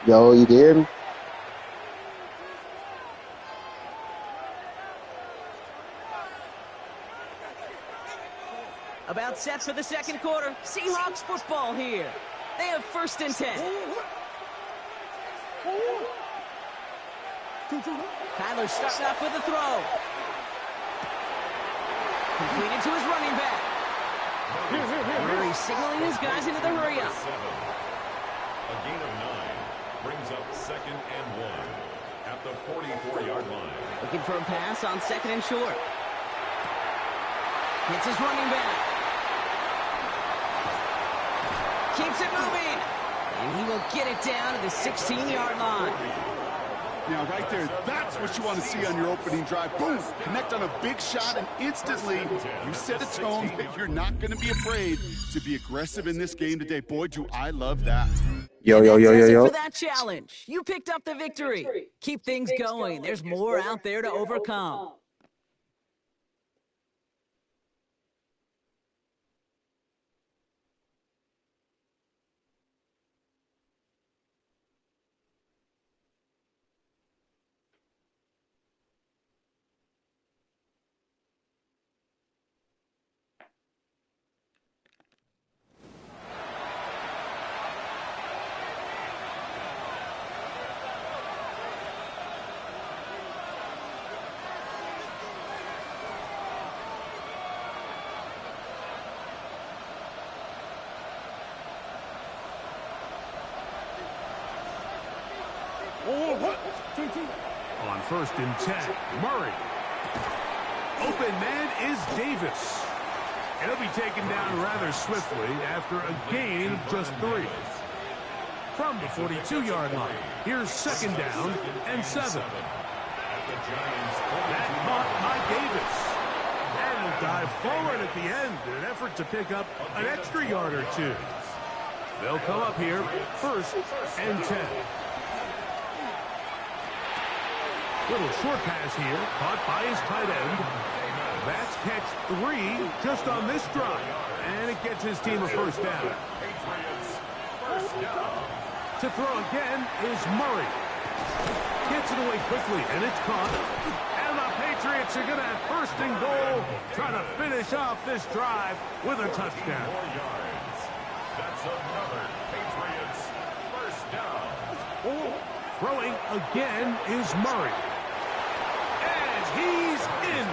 Yo, you did? About set for the second quarter. Seahawks football here. They have 1st and 10. Kyler starting off with a throw. Completed to his running back. Murray signaling his guys into the hurry-up. A gain of 9 brings up 2nd and 1 at the 44-yard line. Looking for a pass on 2nd and short. Hits his running back. Keeps it moving. And he will get it down to the 16-yard line. Now, right there, that's what you want to see on your opening drive. Boom! Connect on a big shot, and instantly you set a tone that you're not going to be afraid to be aggressive in this game today. Boy, do I love that. Yo. For that challenge. You picked up the victory. Keep things going. There's more out there to overcome. On 1st and 10, Murray. Open man is Davis. And he'll be taken down rather swiftly after a gain of just 3. From the 42-yard line, here's 2nd down and 7. That caught by Davis. And he'll dive forward at the end in an effort to pick up an extra yard or 2. They'll come up here 1st and 10. Little short pass here, caught by his tight end. That's catch 3 just on this drive. And it gets his team a 1st down. To throw again is Murray. Gets it away quickly, and it's caught. And the Patriots are going to have 1st and goal, trying to finish off this drive with a touchdown. That's another Patriots 1st down. Throwing again is Murray. And he's in.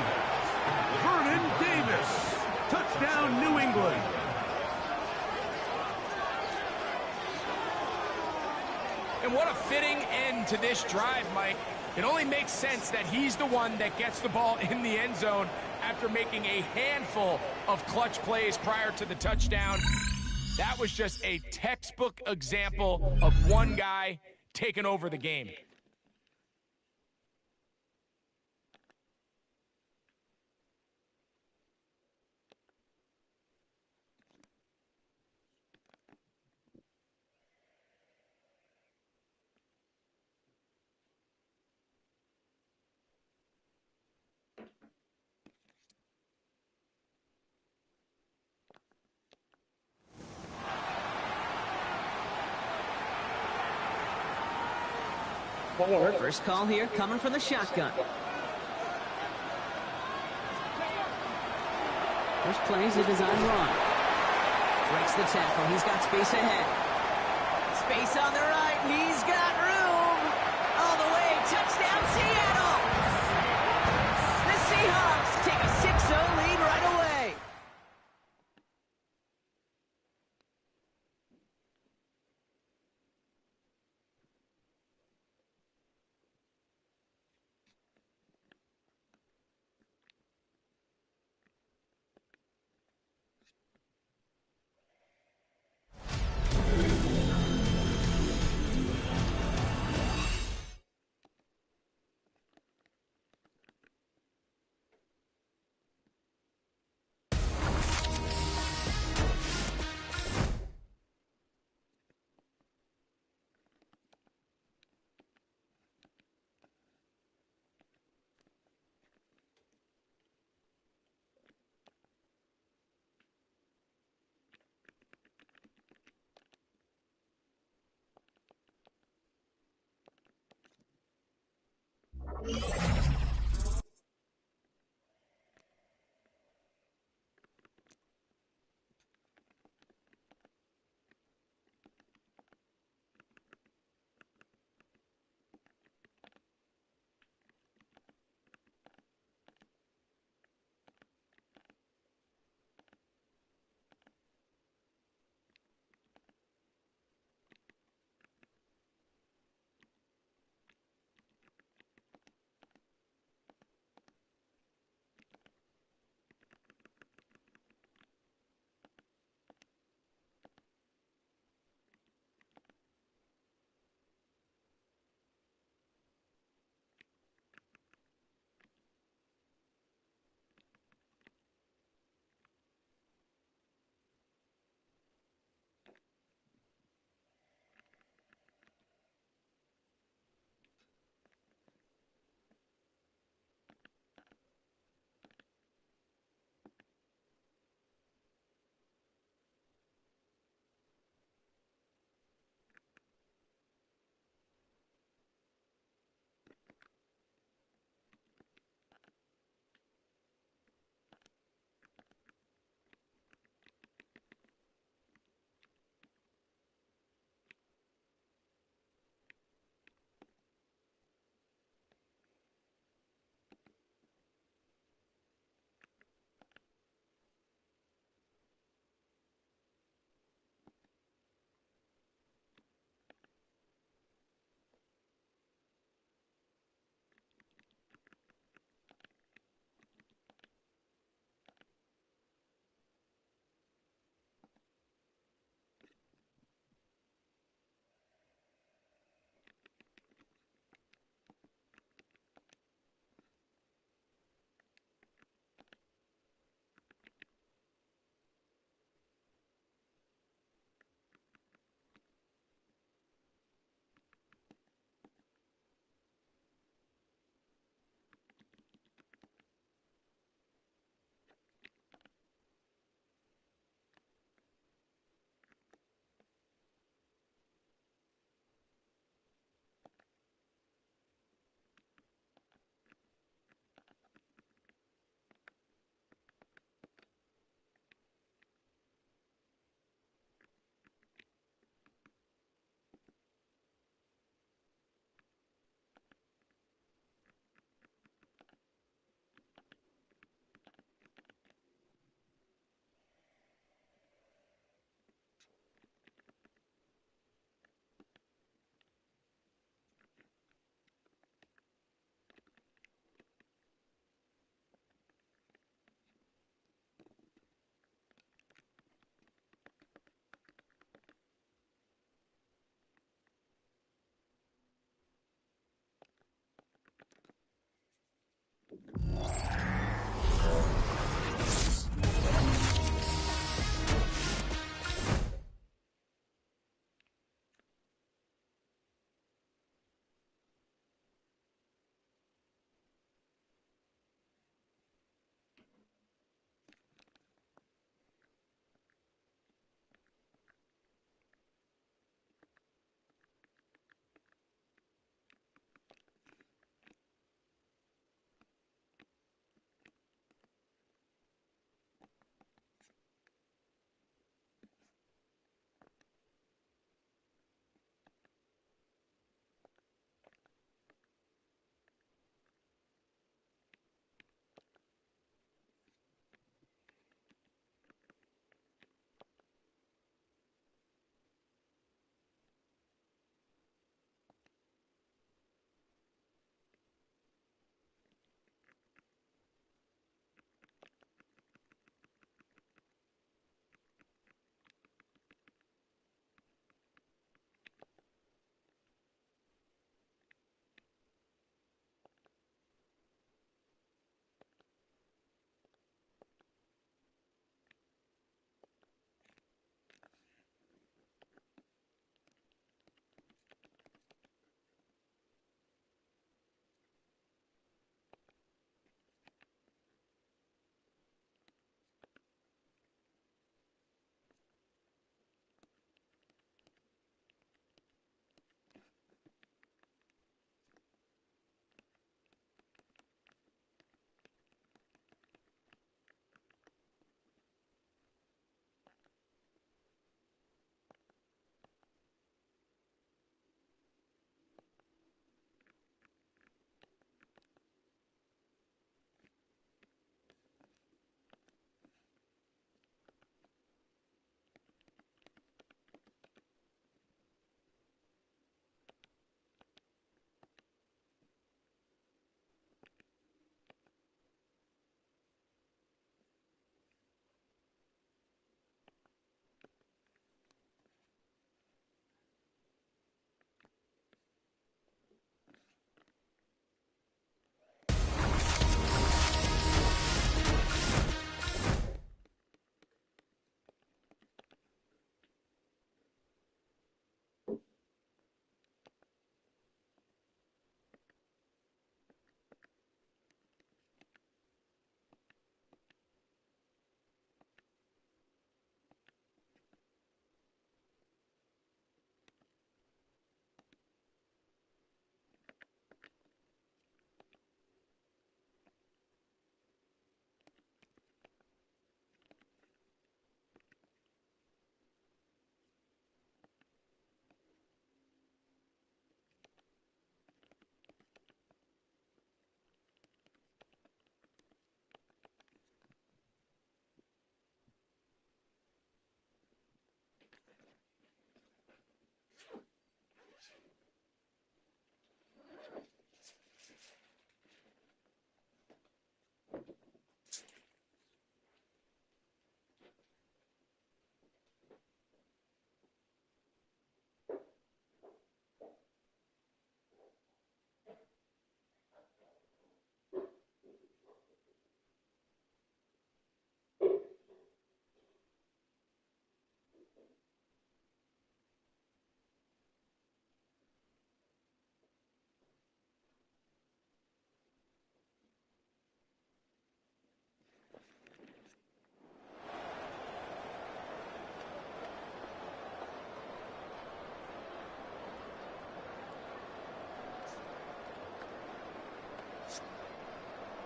Vernon Davis. Touchdown, New England. And what a fitting end to this drive, Mike. It only makes sense that he's the one that gets the ball in the end zone after making a handful of clutch plays prior to the touchdown. That was just a textbook example of one guy taking over the game. First call here coming from the shotgun. First plays a design run. Breaks the tackle. He's got space ahead. Space on the right. He's got room. All the way. Touchdown, Seattle. The Seahawks take a 6-0 lead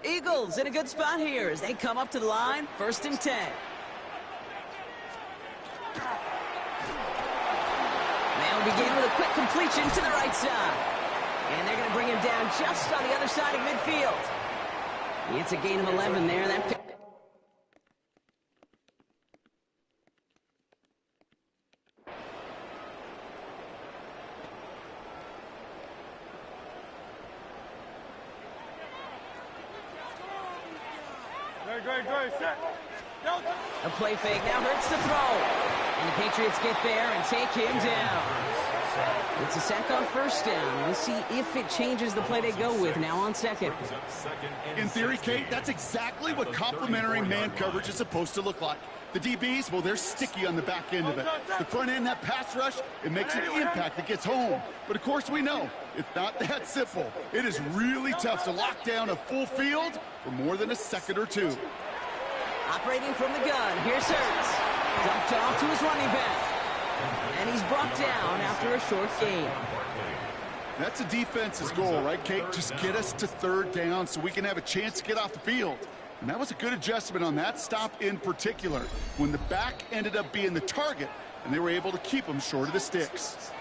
Eagles in a good spot here as they come up to the line, 1st and 10. They'll begin with a quick completion to the right side. And they're going to bring him down just on the other side of midfield. It's a gain of 11 there. That pick. A play fake now hurts the throw. And the Patriots get there and take him down. It's a sack on 1st down. We'll see if it changes the play they go with now on 2nd. In theory, Kate, that's exactly what complementary man coverage is supposed to look like. The DBs, well, they're sticky on the back end of it. The front end, that pass rush, it makes an impact that gets home. But, of course, we know it's not that simple. It is really tough to lock down a full field for more than a second or two. Operating from the gun, here's Hurts. Dumped off to his running back. And he's brought down after a short gain. That's a defense's goal, right, Kate? Just get us to 3rd down so we can have a chance to get off the field. And that was a good adjustment on that stop in particular, when the back ended up being the target, and they were able to keep him short of the sticks.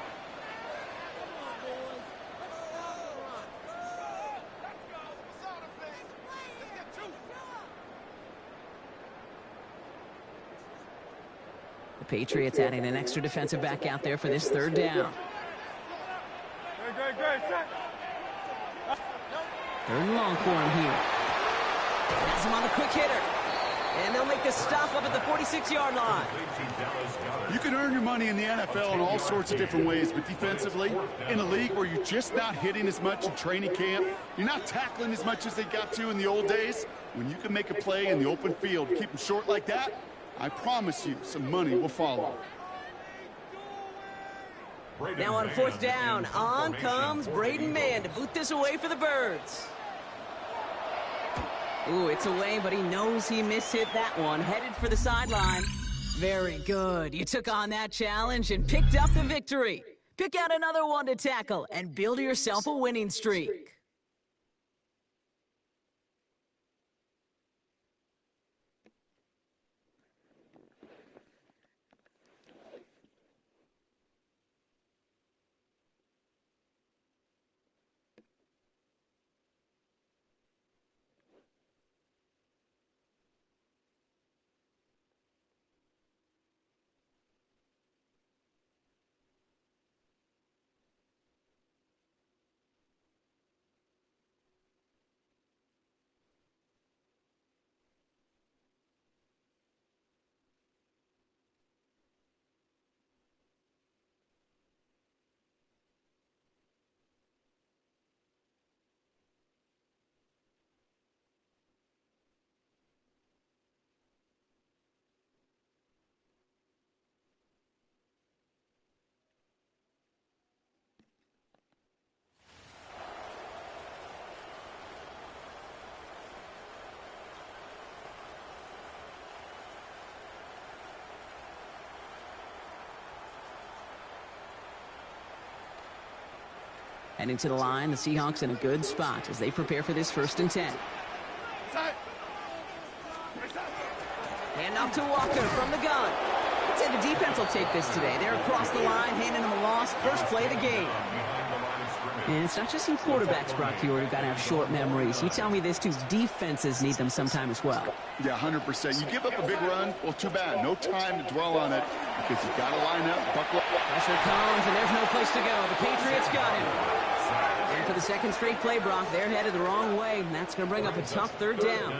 The Patriots adding an extra defensive back out there for this 3rd down. 3rd and long for him here. Has him on the quick hitter. And they'll make the stop up at the 46-yard line. You can earn your money in the NFL in all sorts of different ways, but defensively, in a league where you're just not hitting as much in training camp, you're not tackling as much as they got to in the old days, when you can make a play in the open field, keep them short like that, I promise you some money will follow. Now on 4th down, on comes Braden Mann to boot this away for the Birds. Ooh, it's away, but he knows he mishit that one. Headed for the sideline. Very good. You took on that challenge and picked up the victory. Pick out another one to tackle and build yourself a winning streak. Heading to the line, the Seahawks in a good spot as they prepare for this 1st and 10. Hand off to Walker from the gun. I'd say the defense will take this today. They're across the line, handing them a loss. First play of the game. And it's not just some quarterbacks, Brock, here who've got to have short memories. You tell me this, too. Defenses need them sometime as well. Yeah, 100%. You give up a big run, well, too bad. No time to dwell on it because you've got to line up, buckle up. Pressure comes, and there's no place to go. The Patriots got him. And for the 2nd straight play, Brock, they're headed the wrong way, and that's going to bring up a tough 3rd down.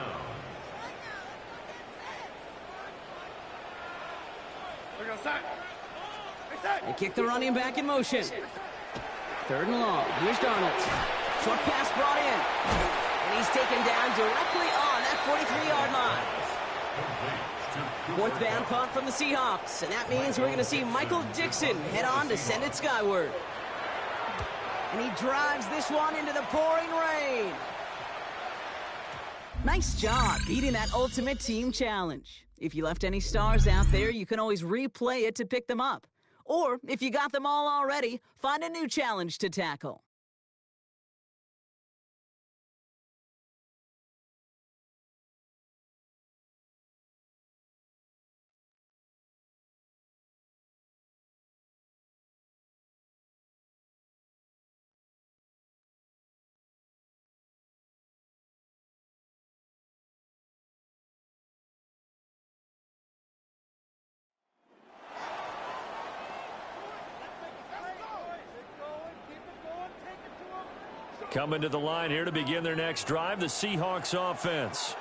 They kick the running back in motion. 3rd and long. Here's Darnold. Short pass brought in. And he's taken down directly on that 43-yard line. 4th down punt from the Seahawks. And that means we're going to see Michael Dixon head on to send it skyward. And he drives this one into the pouring rain. Nice job beating that ultimate team challenge. If you left any stars out there, you can always replay it to pick them up. Or, if you got them all already, find a new challenge to tackle. Coming to the line here to begin their next drive, the Seahawks offense.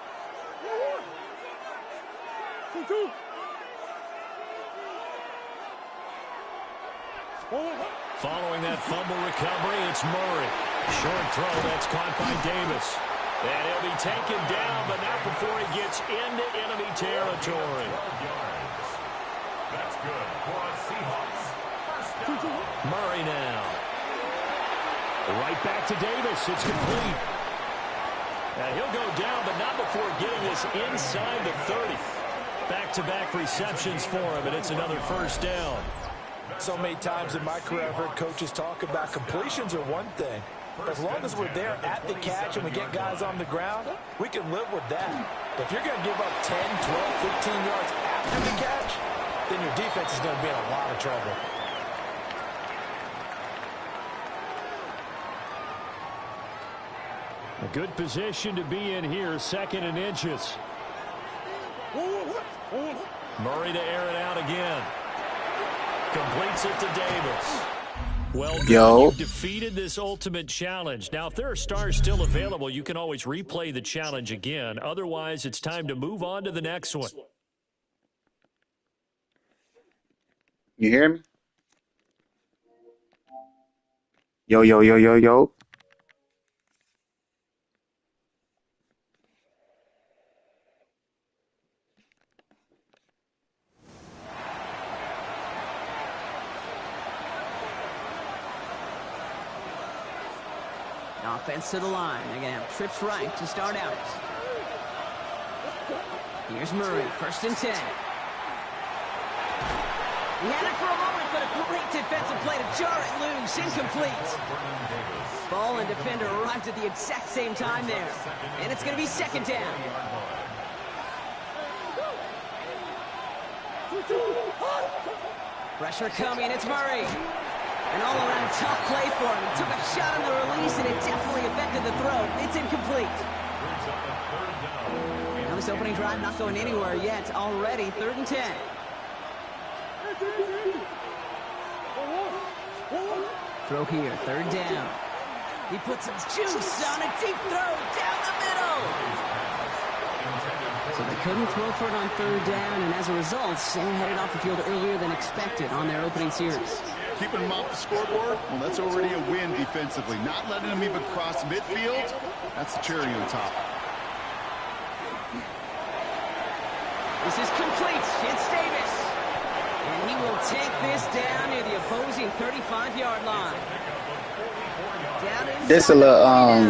Following that fumble recovery, it's Murray. Short throw, that's caught by Davis. And he'll be taken down, but not before he gets into enemy territory. That's good for a Seahawks. Murray now. Right back to Davis. It's complete. And he'll go down, but not before getting this inside the 30. Back-to-back receptions for him, and it's another first down. So many times in my career, I've heard coaches talk about completions are one thing. But as long as we're there at the catch and we get guys on the ground, we can live with that. But if you're going to give up 10, 12, 15 yards after the catch, then your defense is going to be in a lot of trouble. A good position to be in here, 2nd and inches. Murray to air it out again. Completes it to Davis. Well, you've defeated this ultimate challenge. Now, if there are stars still available, you can always replay the challenge again. Otherwise, it's time to move on to the next one. You hear me? Yo, yo, yo, yo, yo. Offense to the line. They're going to have trips right to start out. Here's Murray, 1st and 10. He had it for a moment, but a great defensive play to jar it loose. Incomplete. Ball and defender arrived at the exact same time there. And it's going to be 2nd down. Pressure coming. It's Murray. An all-around tough play for him. He took a shot on the release, and it definitely affected the throw. It's incomplete. Now this opening drive not going anywhere yet. Already 3rd and 10. Throw here, 3rd down. He puts some juice on a deep throw down the middle. So they couldn't throw for it on 3rd down, and as a result, Sam headed off the field earlier than expected on their opening series. Keeping them off the scoreboard, well, that's already a win defensively. Not letting them even cross midfield, that's the cherry on top. This is complete. It's Davis. And he will take this down near the opposing 35-yard line. Down inside This a little,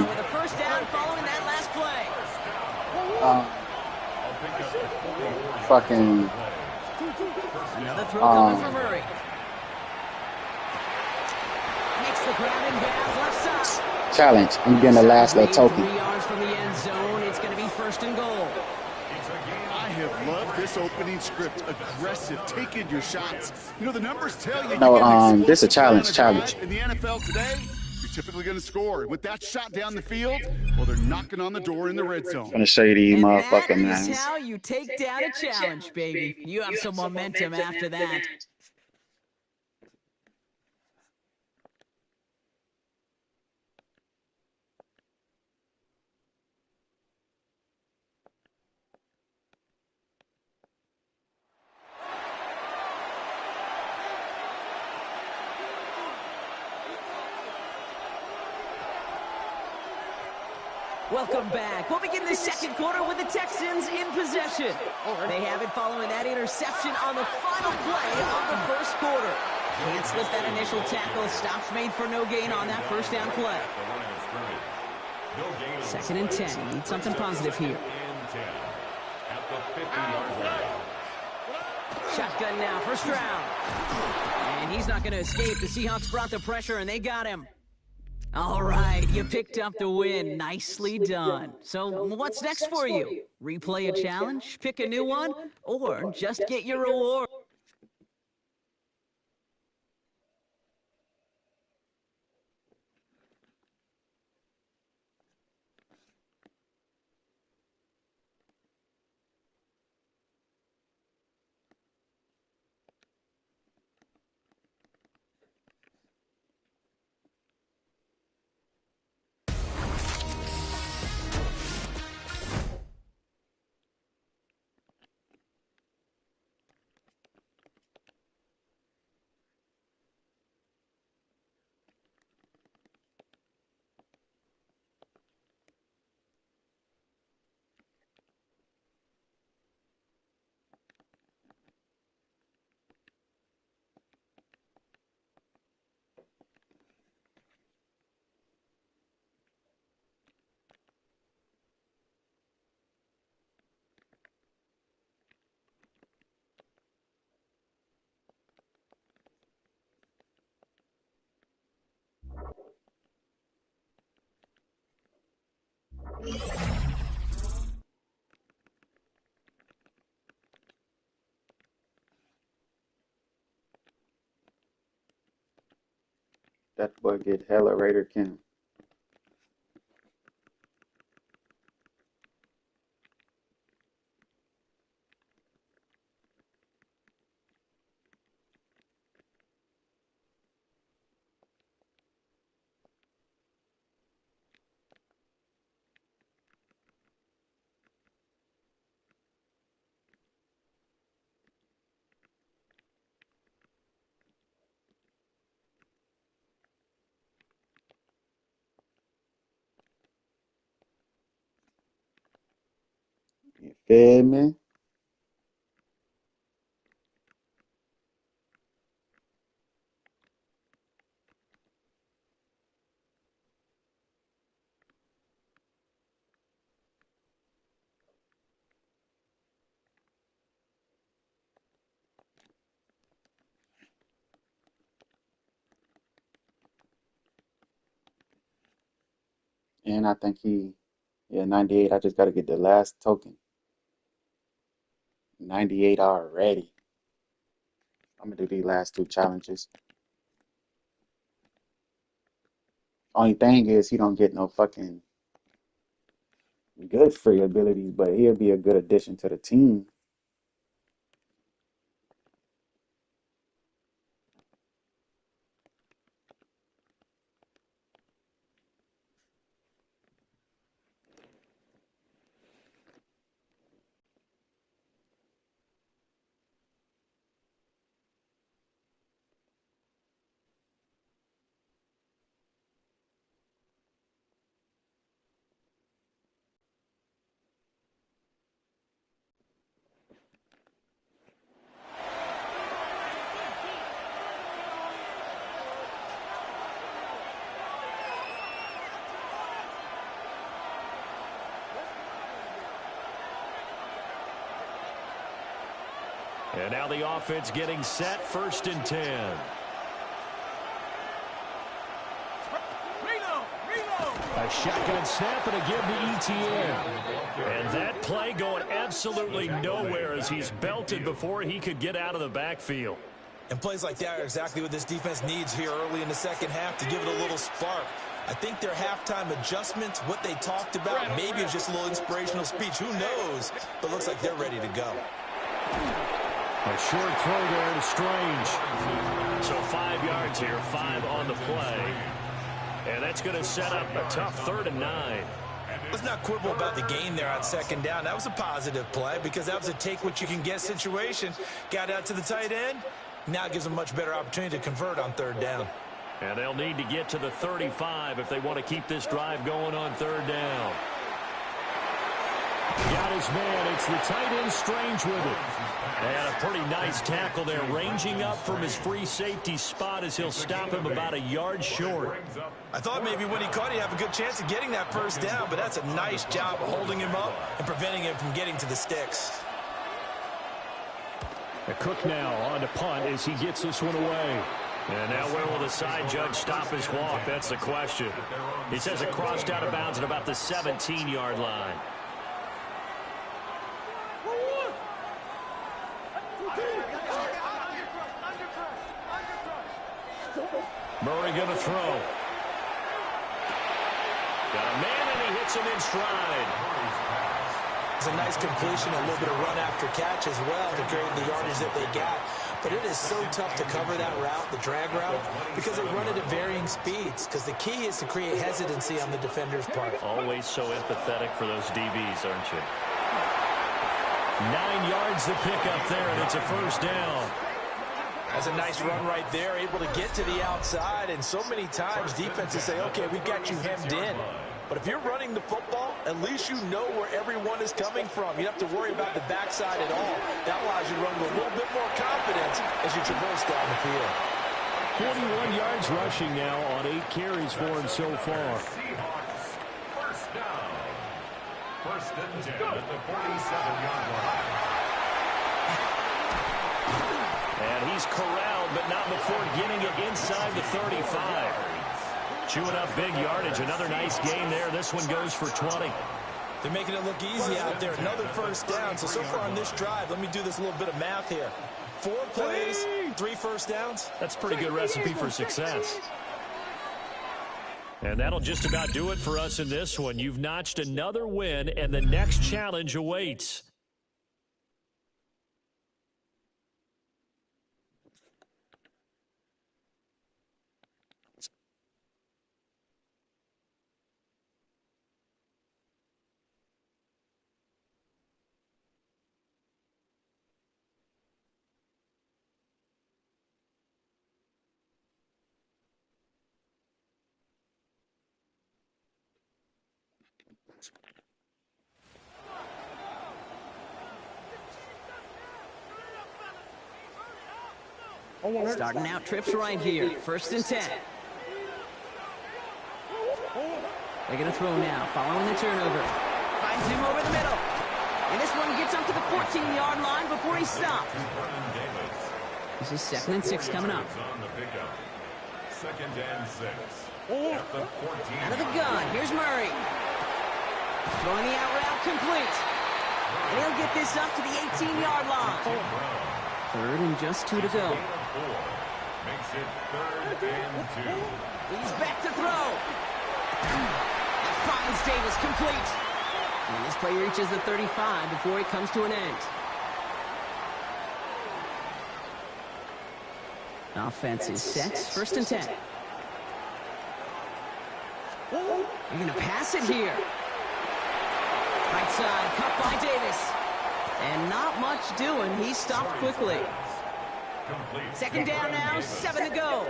with a 1st down following that last play. fucking, Another throw coming for Murray. Makes the grab in bounds left side. challenge. I'm getting the last little token. 3 yards from the end zone. It's going to be 1st and goal. I have loved this opening script. Aggressive, taking your shots. You know, the numbers tell you. No, this a challenge. In the NFL today, you're typically going to score. With that shot down the field, well, they're knocking on the door in the red zone. I'm gonna show you these And motherfucking that man. is how you take down a challenge, baby. You have some momentum after that. Welcome back. We'll begin the 2nd quarter with the Texans in possession. They have it following that interception on the final play of the 1st quarter. Can't slip that initial tackle. Stops made for no gain on that 1st down play. 2nd and 10. Need something positive here. Shotgun now, 1st round. And he's not going to escape. The Seahawks brought the pressure, and they got him. All right, you picked up the win. Nicely done. So what's next for you? Replay a challenge, pick a new one, or just get your reward? That boy get hella Raider Kim. You feel me? And I think yeah, 98. I just got to get the last token. 98 already. I'm going to do these last 2 challenges. Only thing is he don't get no fucking good free abilities, but he'll be a good addition to the team. And now the offense getting set, 1st and 10. A shotgun snap and a give to ETN. And that play going absolutely nowhere as he's belted before he could get out of the backfield. And plays like that are exactly what this defense needs here early in the second half to give it a little spark. I think their halftime adjustments, what they talked about, maybe it was just a little inspirational speech. Who knows? But looks like they're ready to go. A short throw there to Strange. So 5 yards here, 5 on the play. And that's going to set up a tough 3rd and 9. Let's not quibble about the gain there on 2nd down. That was a positive play because that was a take-what-you-can-get situation. Got out to the tight end. Now it gives them a much better opportunity to convert on 3rd down. And they'll need to get to the 35 if they want to keep this drive going on 3rd down. Got his man. It's the tight end Strange with it. And a pretty nice tackle there, ranging up from his free safety spot as he'll stop him about a yard short. I thought maybe when he caught it, he'd have a good chance of getting that 1st down, but that's a nice job of holding him up and preventing him from getting to the sticks. A Cook now on to punt as he gets this one away. And now where will the side judge stop his walk? That's the question. He says it crossed out of bounds at about the 17-yard line. Murray going to throw. Got a man, and he hits him in stride. It's a nice completion, a little bit of run after catch as well to create the yardage that they got. But it is so tough to cover that route, the drag route, because they run it at varying speeds. Because the key is to create hesitancy on the defender's part. Always so empathetic for those DBs, aren't you? 9 yards to pick up there, and it's a 1st down. That's a nice run right there, able to get to the outside. And so many times defenses say, okay, we've got you hemmed in. But if you're running the football, at least you know where everyone is coming from. You don't have to worry about the backside at all. That allows you to run with a little bit more confidence as you traverse down the field. 41 yards rushing now on 8 carries for him so far. Seahawks, 1st down. 1st and 10 at the 47-yard line. And he's corralled, but not before getting it inside the 35. Chewing up big yardage. Another nice gain there. This one goes for 20. They're making it look easy out there. Another 1st down. So far on this drive, let me do this little bit of math here. 4 plays, 3 1st downs. That's a pretty good recipe for success. And that'll just about do it for us in this one. You've notched another win, and the next challenge awaits. Starting out trips right here. 1st and 10. They're going to throw now, following the turnover. Finds him over the middle. And this one gets up to the 14-yard line before he stopped. This is 2nd and 6 coming up. 2nd and 6. At the 14. Out of the gun, here's Murray. Throwing the out route complete. And he'll get this up to the 18-yard line. 3rd and just 2 to go. Makes it 3rd and 2. He's back to throw. That finds Davis complete. And this play reaches the 35 before it comes to an end. Offense is set. 1st and 10. They're going to pass it here. Right side, cut by Davis. And not much doing. He stopped quickly. 2nd down now, 7 to go.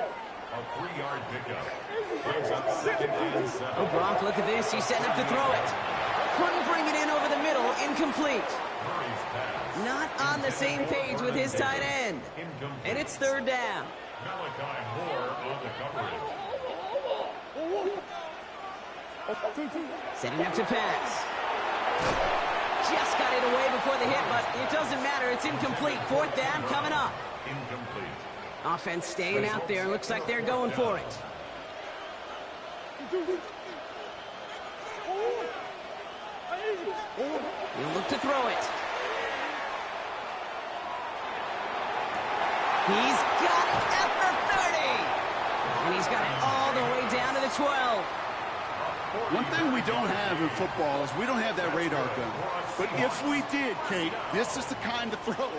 A 3-yard pickup. Brings up 2nd and 7. Oh, Brock, look at this. He's setting up to throw it. Couldn't bring it in over the middle. Incomplete. Not on the same page with his tight end. And it's 3rd down. Malachi Moore on the coverage. Setting up to pass. Just got it away before the hit, but it doesn't matter. It's incomplete. 4th down coming up. Incomplete. Offense staying out there. Looks like they're going for it. He'll look to throw it. He's got it at the 30. And he's got it all the way down to the 12. One thing we don't have in football is we don't have that radar gun. But if we did, Kate, this is the kind of throw,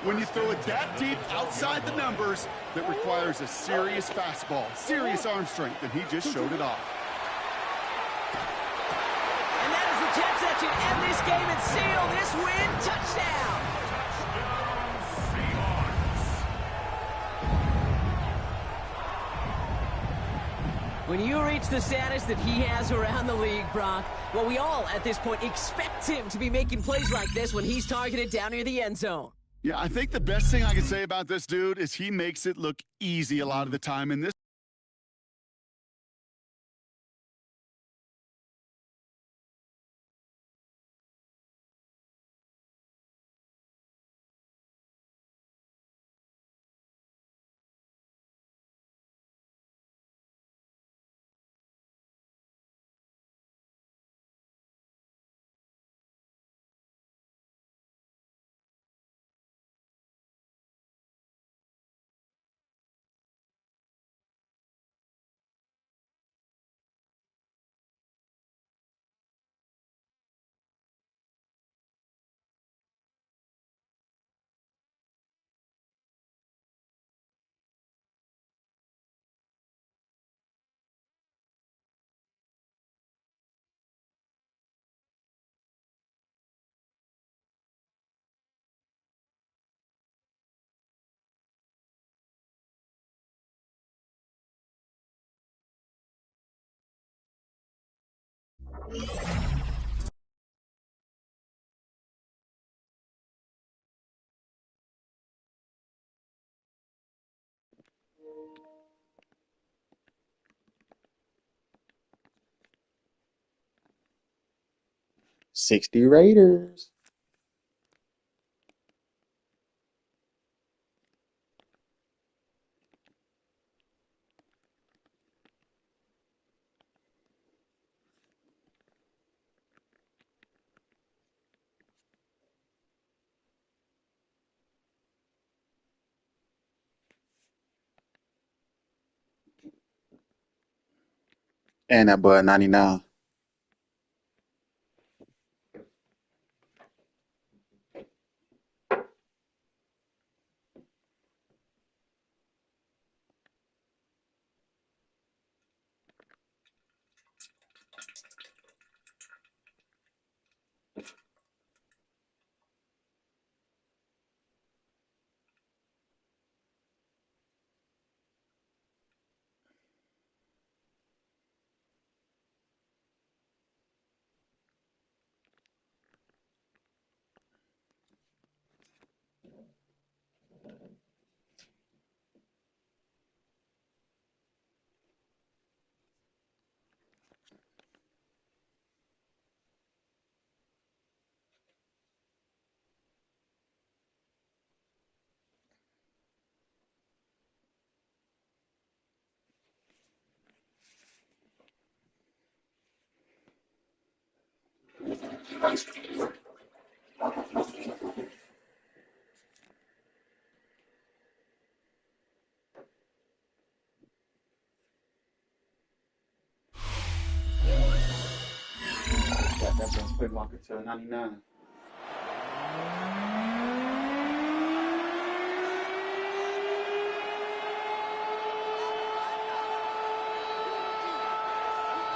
when you throw it that deep outside the numbers, that requires a serious fastball, serious arm strength, and he just showed it off. And that is the catch that should end this game and seal this win. Touchdown! When you reach the status that he has around the league, Brock, well, we all at this point expect him to be making plays like this when he's targeted down near the end zone. Yeah, I think the best thing I can say about this dude is he makes it look easy a lot of the time. And this $60 Raiders. And that boy 99. Got that boy quick walker to a 99.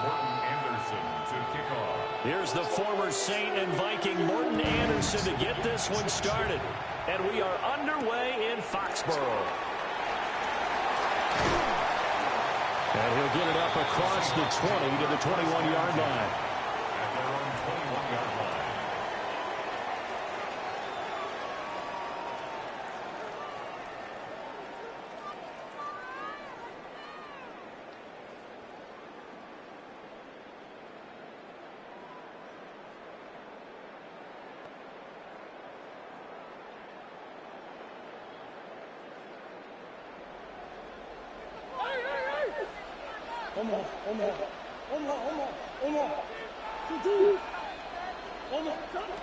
Morton Anderson to kick off. Here's the former Saint and Viking Morton Anderson to get this one started. And we are underway in Foxborough. And he'll get it up across the 20 to the 21-yard line. At their own 21-yard line.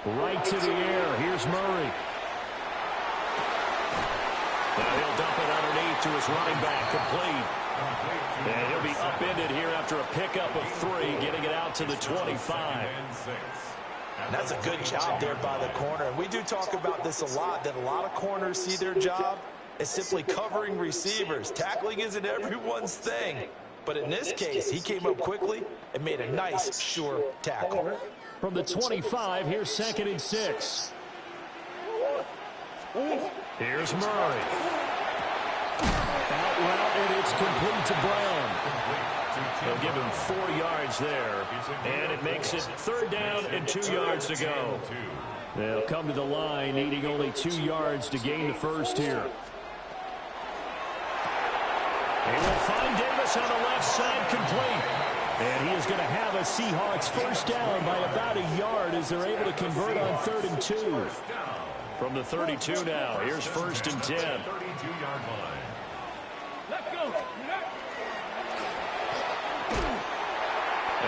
Right to the air. Here's Murray. Now he'll dump it underneath to his running back. Complete. And he'll be upended here after a pickup of 3, getting it out to the 25. And that's a good job there by the corner. And we do talk about this a lot, that a lot of corners see their job as simply covering receivers. Tackling isn't everyone's thing. But in this case, he came up quickly and made a nice, sure tackle. From the 25, here's 2nd and 6. Here's Murray. Out route, and it's complete to Brown. They'll give him 4 yards there, and it makes it 3rd down and 2 yards to go. They'll come to the line, needing only 2 yards to gain the first here. They will find Davis on the left side, complete. And he is going to have a Seahawks first down by about a yard as they're able to convert on 3rd and 2. From the 32 now, here's 1st and 10. 32-yard line. Let's go.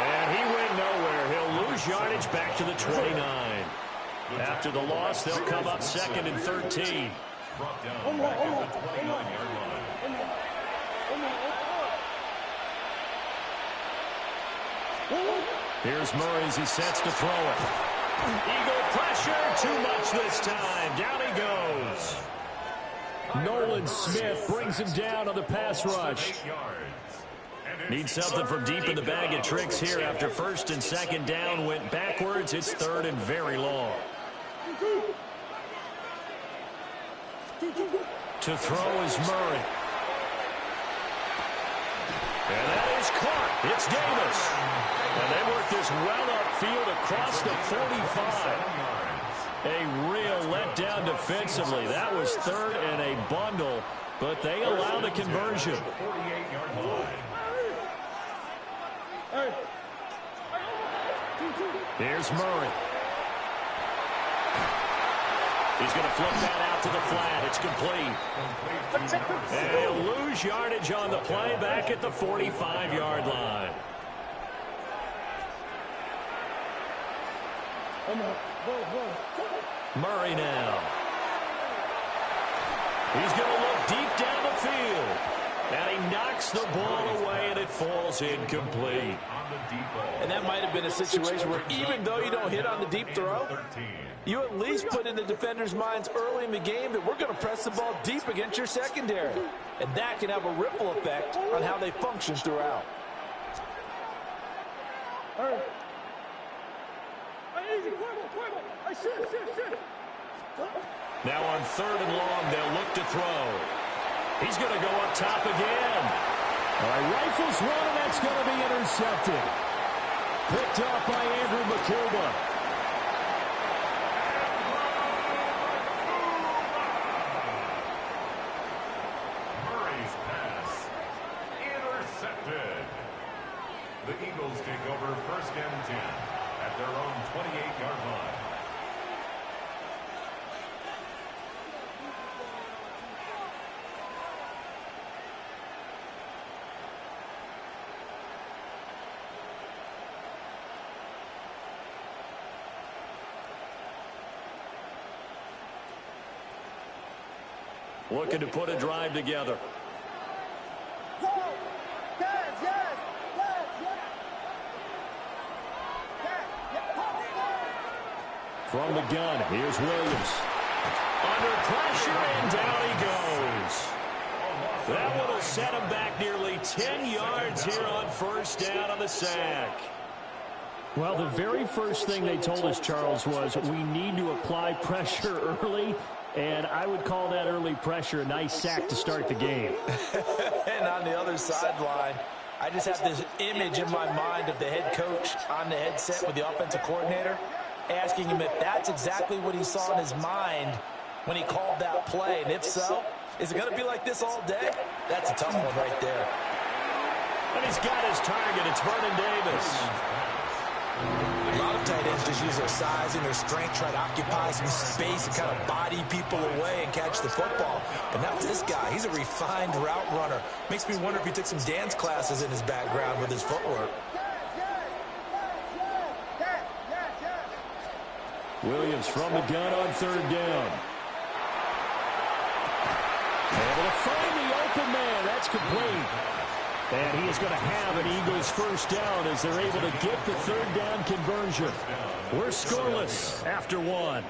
And he went nowhere. He'll lose yardage back to the 29. After the loss, they'll come up 2nd and 13. Brought down back at the 29-yard line. Here's Murray as he sets to throw it. Eagle pressure, too much this time. Down he goes. Nolan Smith brings him down on the pass rush. Need something from deep in the bag of tricks here after 1st and 2nd down went backwards. It's 3rd and very long. To throw is Murray. And that is caught. It's Davis. And they work this well upfield across the 45. A real letdown defensively. That was 3rd and a bundle, but they allow the conversion. 48-yard line. Here's Murray. He's going to flip that out to the flat. It's complete. And he'll lose yardage on the play back at the 45-yard line. Murray now. He's going to look deep down the field. And he knocks knocks the ball away, and it falls incomplete. And that might have been a situation where even though you don't hit on the deep throw, you at least put in the defender's minds early in the game that we're going to press the ball deep against your secondary. And that can have a ripple effect on how they function throughout. Now on 3rd and long, they'll look to throw. He's going to go up top again. All right, rifles one, and that's going to be intercepted. Picked off by Andrew McCuba. Murray's pass intercepted. The Eagles take over 1st and 10 at their own 28-yard line. Looking to put a drive together. From the gun, here's Williams. Under pressure, and down he goes. That one will set him back nearly 10 yards here on 1st down on the sack. Well, the very first thing they told us, Charles, was we need to apply pressure early. And I would call that early pressure a nice sack to start the game. And on the other sideline, I just have this image in my mind of the head coach on the headset with the offensive coordinator asking him if that's exactly what he saw in his mind when he called that play. And if so, is it going to be like this all day? That's a tough one right there. And he's got his target. It's Vernon Davis. A lot of tight ends just use their size and their strength, try to occupy some space and kind of body people away and catch the football. But not this guy. He's a refined route runner. Makes me wonder if he took some dance classes in his background with his footwork. Williams from the gun on 3rd down. Able to find the open man. That's complete. And he is going to have an Eagles 1st down as they're able to get the 3rd down conversion. We're scoreless after 1.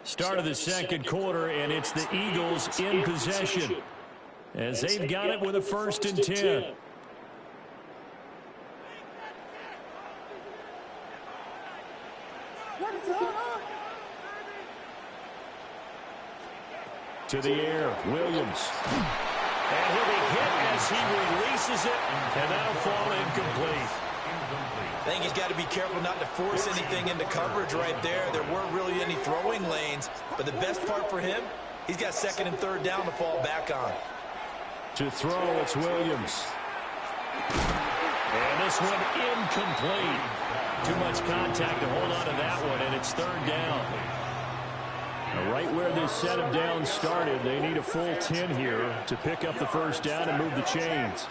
Start of the 2nd quarter, and it's the Eagles in possession as they've got it with a 1st and 10. To the air, Williams. And he'll be hit as he releases it, and that'll fall incomplete. I think he's got to be careful not to force anything into coverage right there. There weren't really any throwing lanes, but the best part for him, he's got 2nd and 3rd down to fall back on. To throw, it's Williams. And this one incomplete. Too much contact to hold on to that one, and it's 3rd down. Right where this set of downs started, they need a full 10 here to pick up the 1st down and move the chains.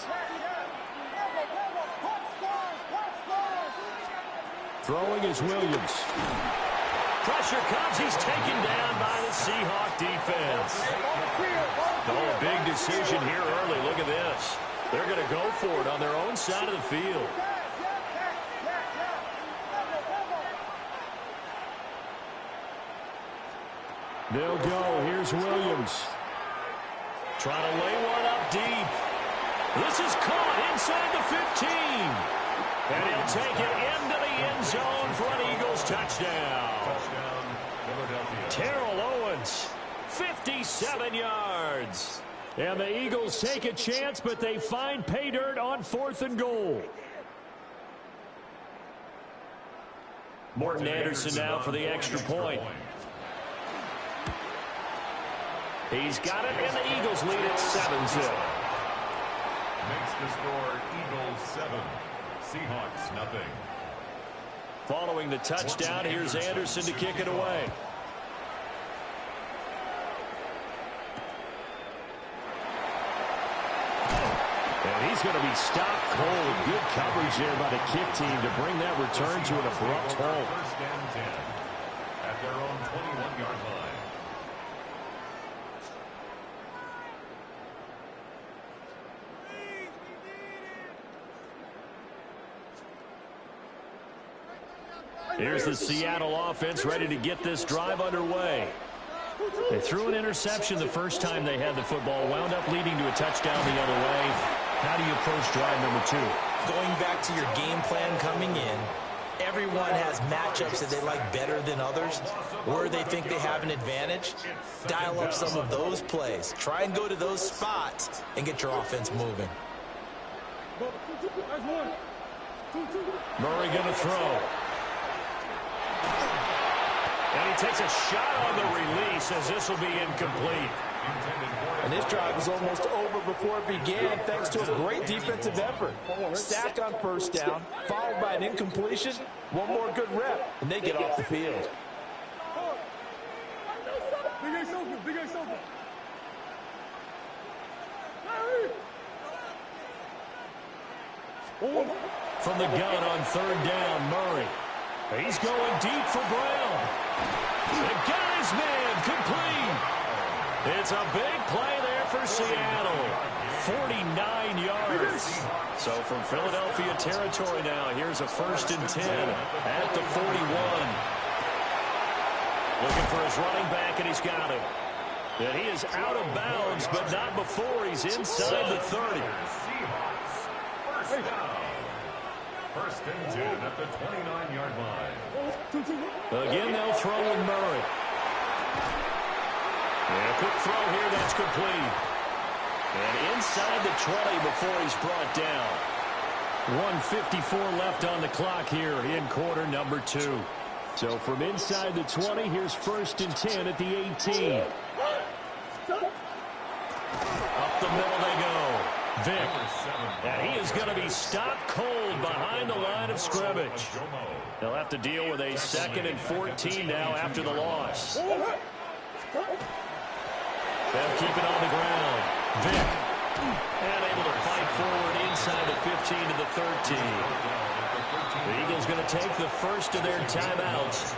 Throwing is Williams. Pressure comes. He's taken down by the Seahawk defense. Oh, a big decision here early. Look at this. They're going to go for it on their own side of the field. They'll go. Here's Williams. Trying to lay one up deep. This is caught inside the 15. And he'll take it into the end zone for an Eagles touchdown. Terrell Owens, 57 yards. And the Eagles take a chance, but they find pay dirt on 4th and goal. Morton Anderson now for the extra point. He's got it, and the Eagles lead it 7-0. Makes the score Eagles 7, Seahawks nothing. Following the touchdown, here's Anderson to kick it away. And he's going to be stopped cold. Good coverage there by the kick team to bring that return to an abrupt halt. 1st and 10 at their own 21-yard line. Here's the Seattle offense ready to get this drive underway. They threw an interception the first time they had the football, wound up leading to a touchdown the other way. How do you approach drive number 2? Going back to your game plan coming in, everyone has matchups that they like better than others, where they think they have an advantage. Dial up some of those plays. Try and go to those spots and get your offense moving. Murray going to throw. And he takes a shot on the release as this will be incomplete. And this drive was almost over before it began thanks to a great defensive effort. Sack on first down, followed by an incompletion. One more good rep, and they get off the field. From the gun on third down, Murray. He's going deep for Brown. The guy's man complete. It's a big play there for Seattle. 49 yards. So from Philadelphia territory now, here's a 1st and 10 at the 41. Looking for his running back, and he's got him. And he is out of bounds, but not before he's inside the 30. First down. 1st and 10 at the 29-yard line. Again, they'll throw with Murray. And a quick throw here, that's complete. And inside the 20 before he's brought down. 1:54 left on the clock here in quarter number 2. So from inside the 20, here's 1st and 10 at the 18. Up the middle they go. Vic. And he is going to be stopped cold behind the line of scrimmage. They'll have to deal with a 2nd and 14 now after the loss. They'll keep it on the ground. Vic. And able to fight forward inside the 15 to the 13. The Eagles going to take the first of their timeouts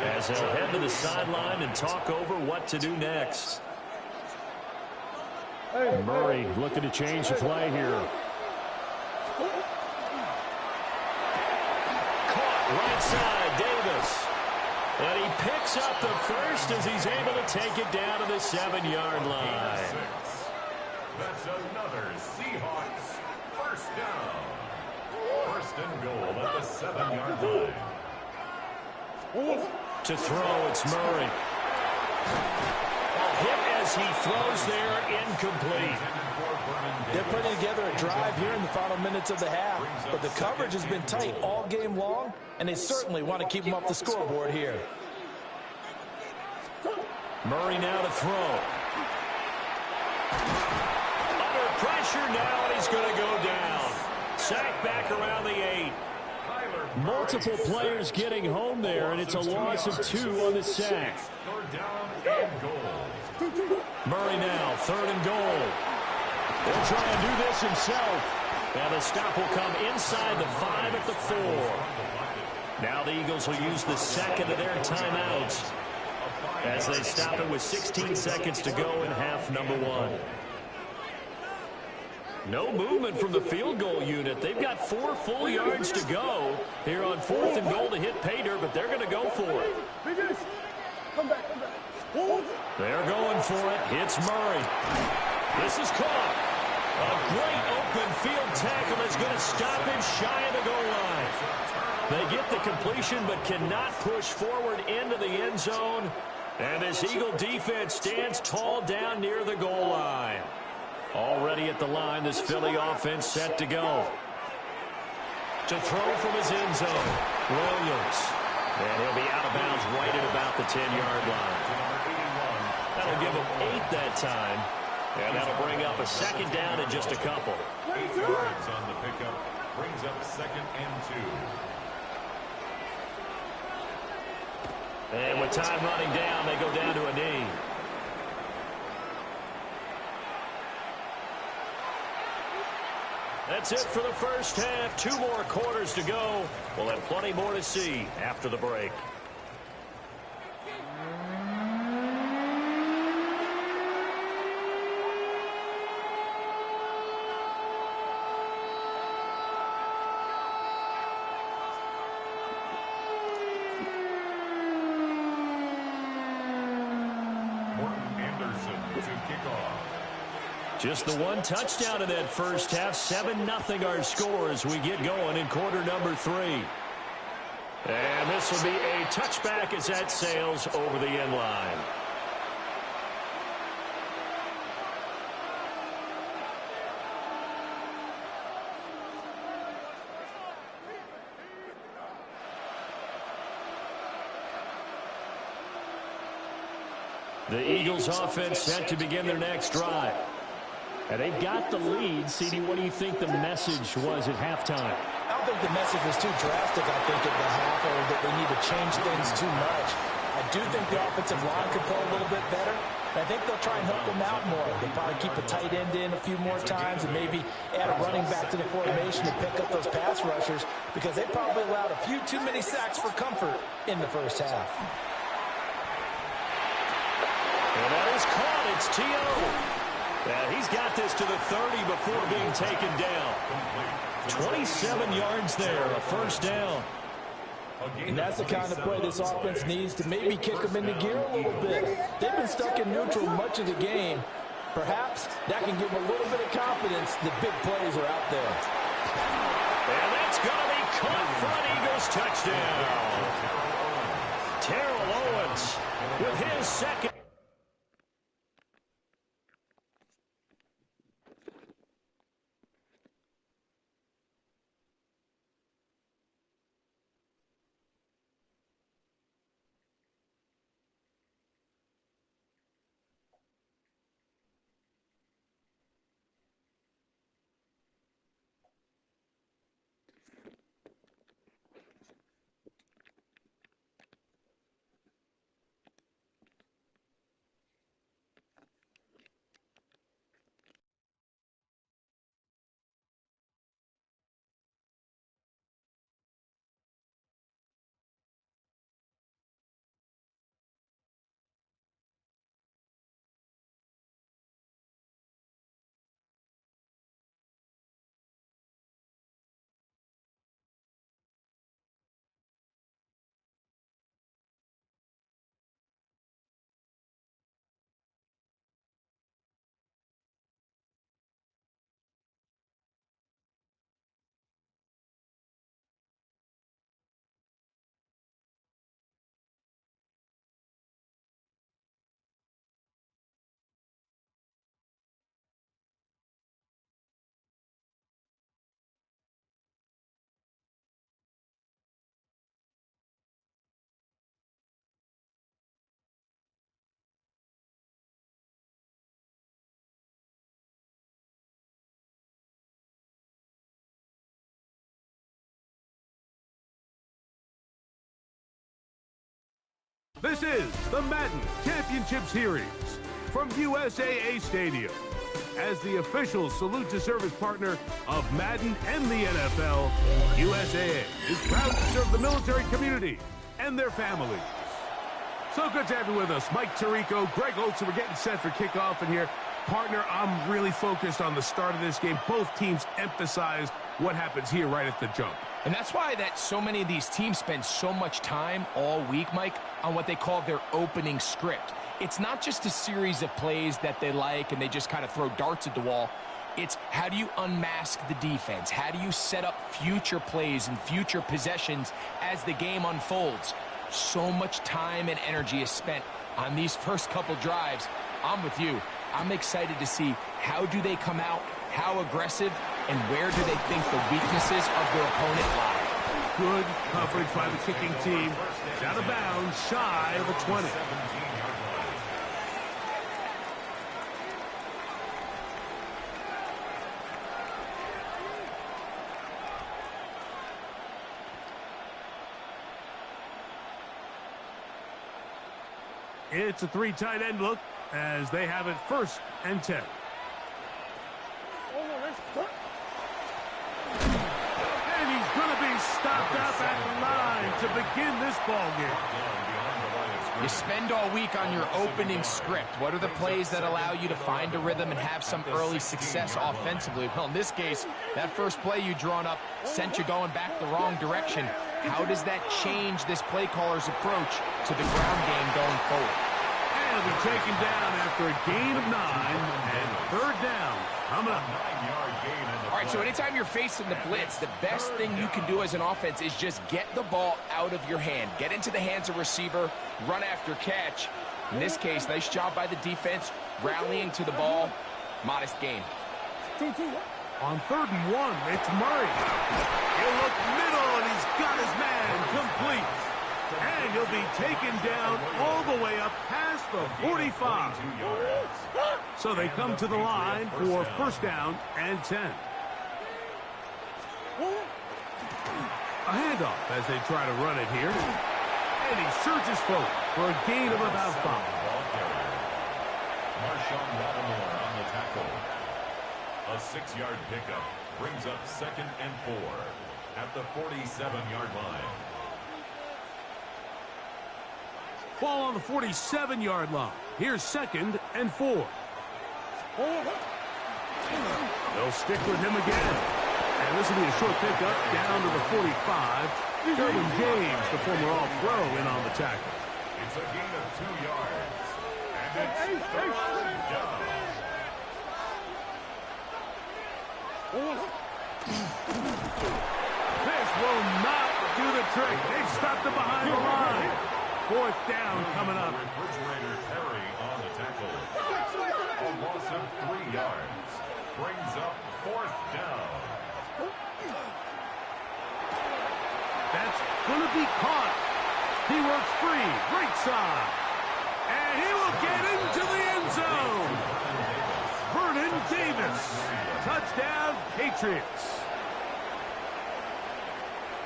as they'll head to the sideline and talk over what to do next. Murray looking to change the play here. Caught right side, Davis. And he picks up the first as he's able to take it down to the 7-yard line. That's another Seahawks 1st down. 1st and goal at the 7-yard line. To throw, it's Murray. Hit as he throws there, incomplete. They're putting together a drive here in the final minutes of the half, but the coverage has been tight all game long, and they certainly want to keep them off the scoreboard here. Murray now to throw. Under pressure now, and he's going to go down. Sacked back around the 8. Multiple players getting home there, and it's a loss of 2 on the sack. Murray now, 3rd and goal. He'll try and do this himself. Now the stop will come inside the 5 at the 4. Now the Eagles will use the 2nd of their timeouts as they stop it with 16 seconds to go in half number 1. No movement from the field goal unit. They've got 4 full yards to go here on 4th and goal to hit pay dirt, but they're going to go for it. They're going for it. Hits Murray. This is caught. A great open field tackle is going to stop him shy of the goal line. They get the completion but cannot push forward into the end zone. And this Eagle defense stands tall down near the goal line. Already at the line, this Philly offense set to go. To throw from his end zone, Williams. And he'll be out of bounds right at about the 10-yard line. That'll give him 8 that time. And that'll bring up a 2nd down in just a couple. 8 yards on the pickup. Brings up 2nd and 2. And with time running down, they go down to a knee. That's it for the first half. 2 more quarters to go. We'll have plenty more to see after the break. Just the one touchdown in that first half. 7-0 our score as we get going in quarter number 3. And this will be a touchback as that sails over the end line. The Eagles offense set to begin their next drive. And they've got the lead. CD, what do you think the message was at halftime? I don't think the message was too drastic, I think, at the half, or that they need to change things too much. I do think the offensive line could play a little bit better. I think they'll try and help them out more. They'll probably keep a tight end in a few more times and maybe add a running back to the formation to pick up those pass rushers because they probably allowed a few too many sacks for comfort in the first half. And that is caught. It's T.O. He's got this to the 30 before being taken down. 27 yards there, a first down. And that's the kind of play this offense needs to maybe kick them into gear a little bit. They've been stuck in neutral much of the game. Perhaps that can give them a little bit of confidence that big plays are out there. And that's going to be caught for an Eagles touchdown. Terrell Owens with his second. This is the Madden Championship Series from USAA Stadium. As the official salute to service partner of Madden and the NFL, USAA is proud to serve the military community and their families. So good to have you with us. Mike Tirico, Greg Olson, we're getting set for kickoff in here. Partner, I'm really focused on the start of this game. Both teams emphasize what happens here right at the jump. And that's why that so many of these teams spend so much time all week, Mike, on what they call their opening script. It's not just a series of plays that they like and they just kind of throw darts at the wall. It's how do you unmask the defense? How do you set up future plays and future possessions as the game unfolds? So much time and energy is spent on these first couple drives. I'm with you. I'm excited to see how do they come out, how aggressive, and where do they think the weaknesses of their opponent lie. Good coverage by the kicking team. It's out of bounds, shy of the 20. It's a 3 tight end look as they have it 1st and 10. And he's going to be stopped up at the line to begin this ball game. You spend all week on your opening script. What are the plays that allow you to find a rhythm and have some early success offensively? Well, in this case, that first play you drawn up sent you going back the wrong direction. How does that change this play caller's approach to the ground game going forward? And he'll be taken down after a gain of 9 and Third down. Coming up. 9-yard gain on the All right, so play. anytime you're facing the blitz, the best thing you can do as an offense is just get the ball out of your hand. Get into the hands of receiver, run after catch. In this case, nice job by the defense, rallying to the ball. Modest gain. On 3rd and 1, it's Murray. He'll look middle, and he's got his man complete. And he'll be taken down all the way up past the 45. So they come to the line for 1st down and 10. A handoff as they try to run it here. And he surges forward for a gain of about 5. Marshawn Lattimore on the tackle. A 6-yard pickup brings up 2nd and 4 at the 47-yard line. Ball on the 47-yard line. Here's 2nd and 4. They'll stick with him again. And this will be a short pickup down to the 45. Derwin James, the former All-Pro, in on the tackle. It's a gain of 2 yards. And it's 3rd down. This will not do the trick. They've stopped him behind the line. 4th down coming up. Refrigerator Terry on the tackle. A loss of 3 yards brings up 4th down. That's going to be caught. He works free, right side. And he will get into the end zone. Vernon Davis. Touchdown, Patriots.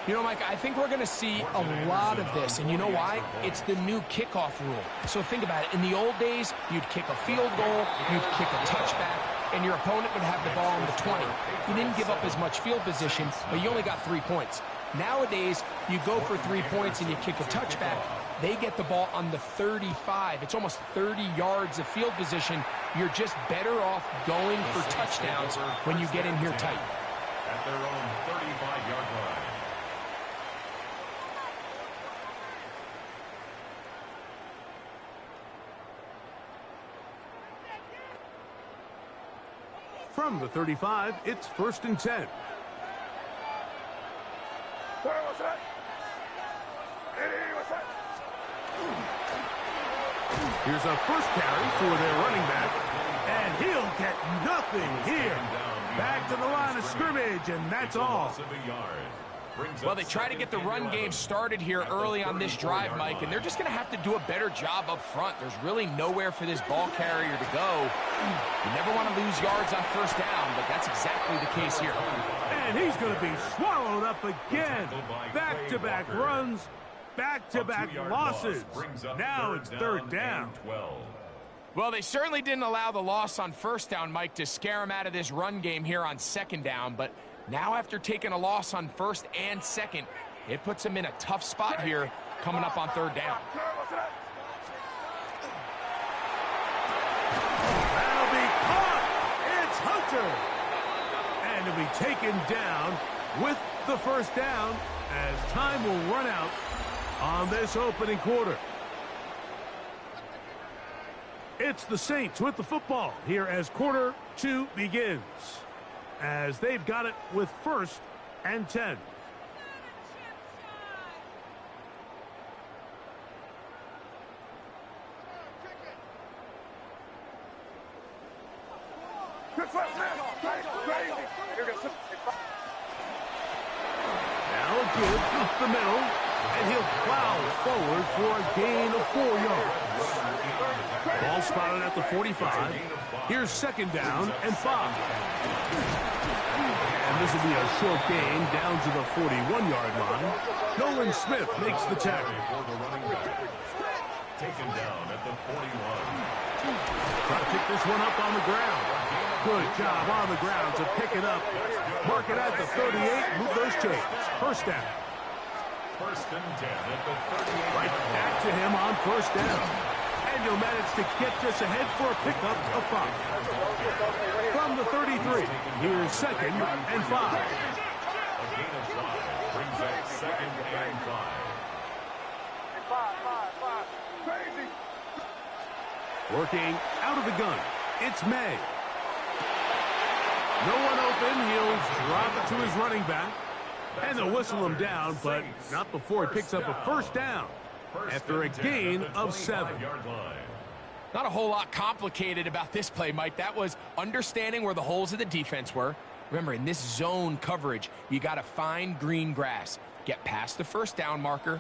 You know, Mike, I think we're going to see a lot of this, and you know why? It's the new kickoff rule. So think about it. In the old days, you'd kick a field goal, you'd kick a touchback, and your opponent would have the ball on the 20. You didn't give up as much field position, but you only got 3 points. Nowadays, you go for 3 points and you kick a touchback. They get the ball on the 35. It's almost 30 yards of field position. You're just better off going for touchdowns when you get in here tight. At their own 35-yard line. From the 35, it's 1st and 10. Here's a first carry for their running back, and he'll get nothing here. Back to the line of scrimmage, and that's all. Well, they try to get the run game started here early on this drive, Mike, and they're just going to have to do a better job up front. There's really nowhere for this ball carrier to go. You never want to lose yards on 1st down, but that's exactly the case here. And he's going to be swallowed up again. Back-to-back runs, back-to-back losses. Now it's 3rd down. Well, they certainly didn't allow the loss on 1st down, Mike, to scare him out of this run game here on 2nd down, but now after taking a loss on 1st and 2nd, it puts him in a tough spot here coming up on 3rd down. That'll be caught. It's Hunter. And he'll be taken down with the 1st down as time will run out on this opening quarter. It's the Saints with the football here as quarter 2 begins, as they've got it with 1st and 10. Now a give up the middle, and he'll plow forward for a gain of 4 yards. Ball spotted at the 45. Here's 2nd down and 5. And this will be a short gain down to the 41-yard line. Nolan Smith makes the tackle. Taken down at the 41. Try to pick this one up on the ground. Good job on the ground to pick it up. Mark it at the 38. Move those chains. 1st down. 1st and 10 at the 38. Right back to him on 1st down. And you'll manage to get this ahead for a pickup of 5. From the 33, here's 2nd and 5. A gain of 5 brings up 2nd and 5. Working out of the gun, it's May. No one open. He'll drop it to his running back. And they'll whistle him down, but not before he picks up a first down after a gain of 7. Not a whole lot complicated about this play, Mike. That was understanding where the holes of the defense were. Remember, in this zone coverage, you got to find green grass. Get past the first down marker,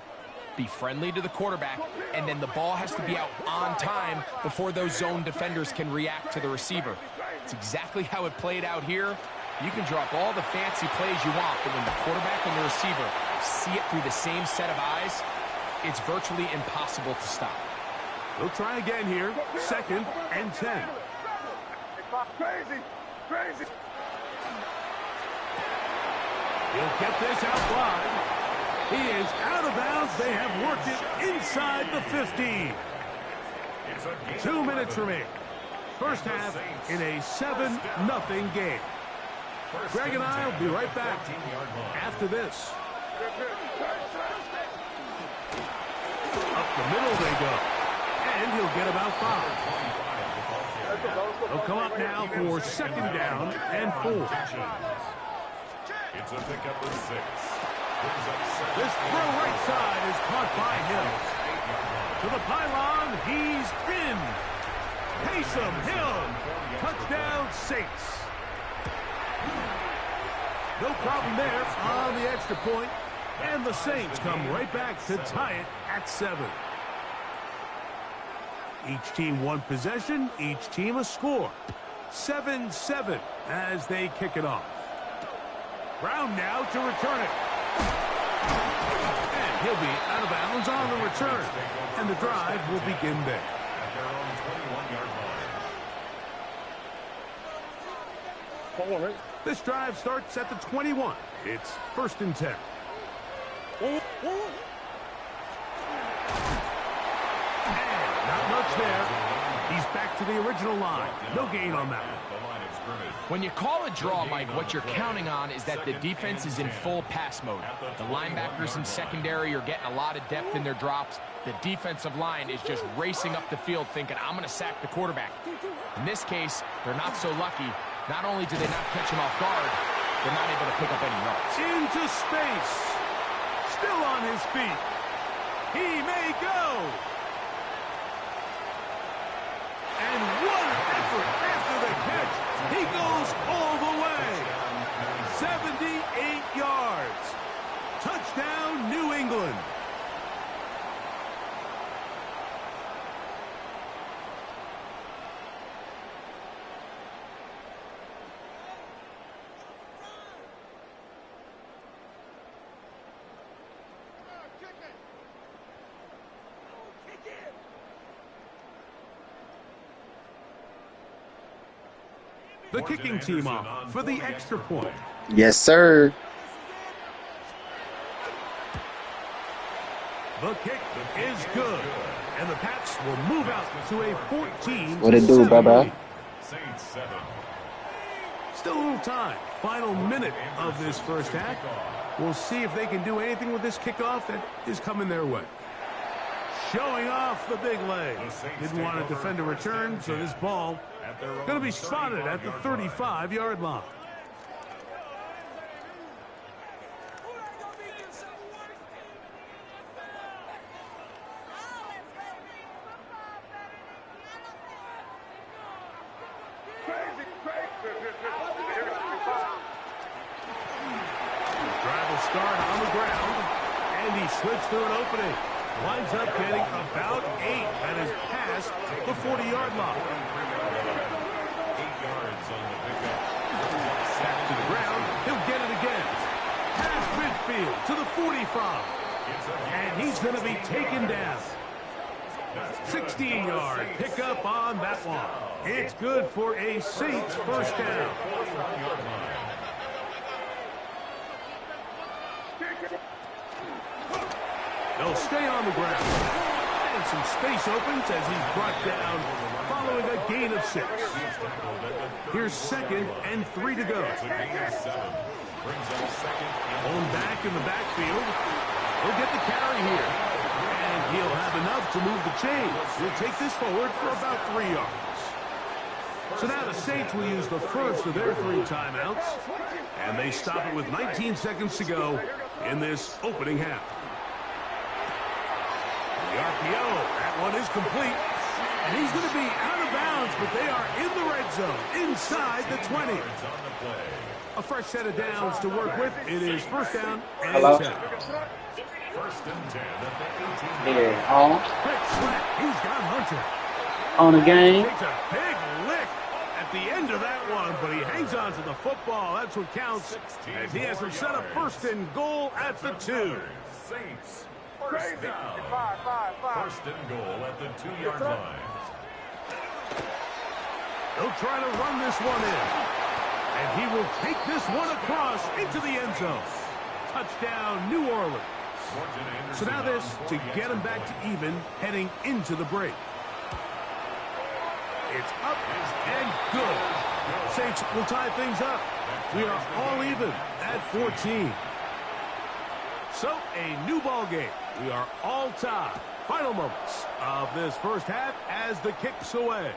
be friendly to the quarterback, and then the ball has to be out on time before those zone defenders can react to the receiver. It's exactly how it played out here. You can drop all the fancy plays you want, but when the quarterback and the receiver see it through the same set of eyes, it's virtually impossible to stop. They'll try again here. 2nd and 10. Crazy. He'll get this out wide. He is out of bounds. They have worked it inside the 15. 2 minutes remain. First half in a 7-0 game. Greg and I will be right back after this. Up the middle they go. And he'll get about 5. He'll come up now for 2nd down and 4. It's a pickup of 6. This throw right side is caught by Hill. To the pylon, he's in. Taysom Hill. Touchdown Saints. No problem there on the extra point. And the Saints come right back to tie it at 7. Each team one possession, each team a score. 7-7 as they kick it off. Brown now to return it. And he'll be out of bounds on the return. And the drive will begin there. This drive starts at the 21. It's 1st and 10. And not much there. He's back to the original line. No gain on that one. When you call a draw, Mike, what you're counting on is that the defense is in full pass mode. The linebackers in secondary are getting a lot of depth in their drops. The defensive line is just racing up the field thinking, I'm going to sack the quarterback. In this case, they're not so lucky. Not only do they not catch him off guard, they're not able to pick up any yards. Into space. Still on his feet. He may go. And what an effort after the catch. He goes all the way. 78 yards. Touchdown, New England. The kicking team off for the extra point. Yes, sir. The kick is good. And the Pats will move out to a 14-7 What it do, Baba? Still a little time. Final minute of this first half. We'll see if they can do anything with this kickoff that is coming their way. Showing off the big leg. Didn't want to defend a return, so this ball going to be spotted at the 35-yard line. Drive will start on the ground, and he slips through an opening. Winds up getting about 8 at his past the 40-yard line. 8 yards on the pickup. Back to the ground. He'll get it again. Past midfield to the 45. And he's going to be taken down. 16-yard pickup on that one. It's good for a Saints first down. They'll stay on the ground. And some space opens as he's brought down following a gain of 6. Here's 2nd and 3 to go. Home back in the backfield. He'll get the carry here. And he'll have enough to move the chains. He'll take this forward for about 3 yards. So now the Saints will use the first of their 3 timeouts, and they stop it with 19 seconds to go in this opening half. The RPO, that one is complete, and he's going to be out of bounds, but they are in the red zone, inside the 20. A fresh set of downs to work with. It is first down and 10. First and 10 at the 18. Yeah, on. Quick slant. He's got Hunter. On the game. Takes a big lick at the end of that one, but he hangs on to the football. That's what counts, as he has him set up first and goal at the 2. Saints, first down. First and goal at the 2-yard line. He'll try to run this one in, and he will take this one across into the end zone. Touchdown, New Orleans. So now this to get him back to even heading into the break. It's up and good. Saints will tie things up. We are all even at 14. So a new ball game. We are all tied. Final moments of this first half as the kick's away.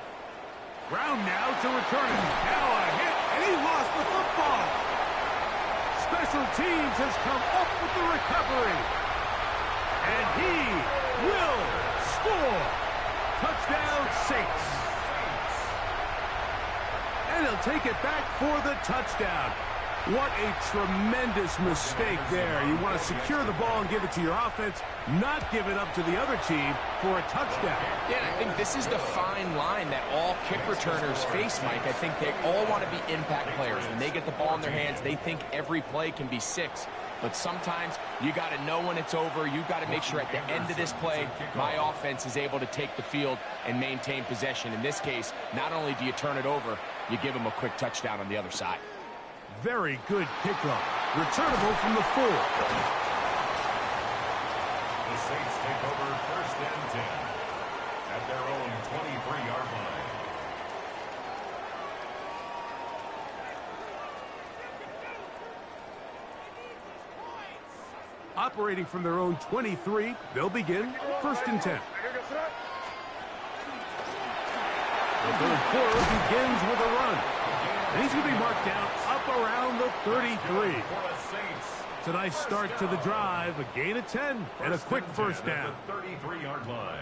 Brown now to return it. Now a hit, and he lost the football. Special teams has come up with the recovery. And he will score. Touchdown, Saints. And he'll take it back for the touchdown. What a tremendous mistake there. You want to secure the ball and give it to your offense, not give it up to the other team for a touchdown. Yeah, and I think this is the fine line that all kick returners face, Mike. I think they all want to be impact players. When they get the ball in their hands, they think every play can be 6. But sometimes you got to know when it's over. You got to make sure at the end of this play, my offense is able to take the field and maintain possession. In this case, not only do you turn it over, you give them a quick touchdown on the other side. Very good kickoff. Returnable from the 4. The Saints take over first and 10 at their own 23-yard line. Operating from their own 23, they'll begin first and 10. The third quarter begins with a run. And he's going to be marked down up around the 33. It's a nice start to the drive, a gain of 10, and a quick first down.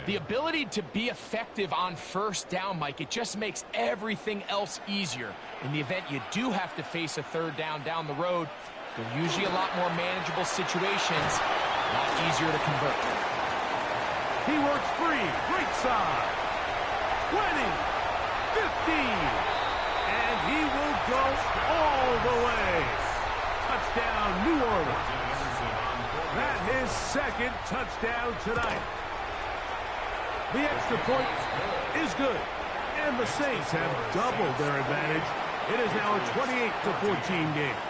The ability to be effective on first down, Mike, it just makes everything else easier. In the event you do have to face a third down the road, they're usually a lot more manageable situations, a lot easier to convert. He works free, right side, 20, 15. And he will go all the way. Touchdown, New Orleans. That his second touchdown tonight. The extra point is good. And the Saints have doubled their advantage. It is now a 28-14 game.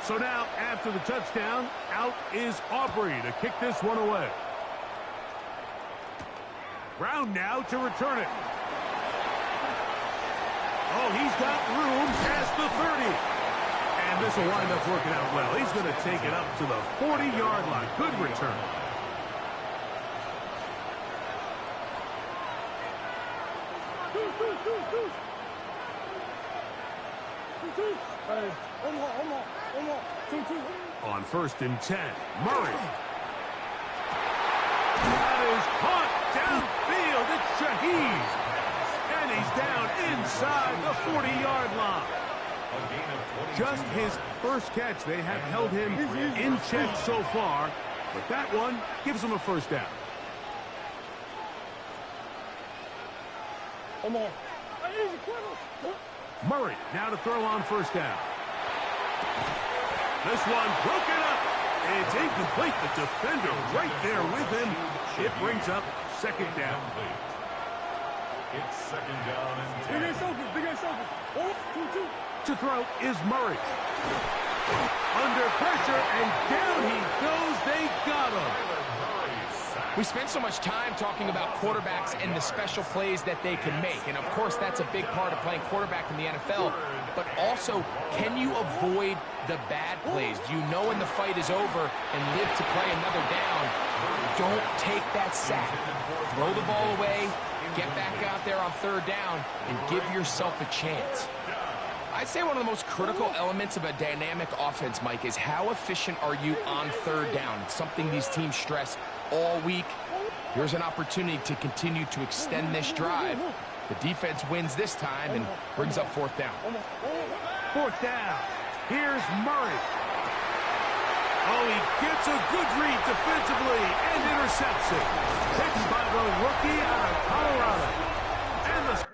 So now, after the touchdown, out is Aubrey to kick this one away. Brown now to return it. Oh, he's got room past the 30. And this will wind up working out well. He's going to take it up to the 40-yard line. Good return. On first and 10, Murray. That is caught downfield. It's Shaheed. And he's down inside the 40-yard line. Just his first catch. They have held him in check so far, but that one gives him a first down. Murray now to throw on first down. This one broken up. It's incomplete. The defender right there with him. It brings up second down. It's second down and 10. To throw is Murray. Under pressure, and down he goes. They got him. We spend so much time talking about quarterbacks and the special plays that they can make. And, of course, that's a big part of playing quarterback in the NFL. But also, can you avoid the bad plays? Do you know when the fight is over and live to play another down? Don't take that sack. Throw the ball away, get back out there on third down, and give yourself a chance. I'd say one of the most critical elements of a dynamic offense, Mike, is how efficient are you on third down? It's something these teams stress all week. Here's an opportunity to continue to extend this drive. The defense wins this time and brings up fourth down. Fourth down. Here's Murray. Oh, he gets a good read defensively and intercepts it. Picked by the rookie out of Colorado. And the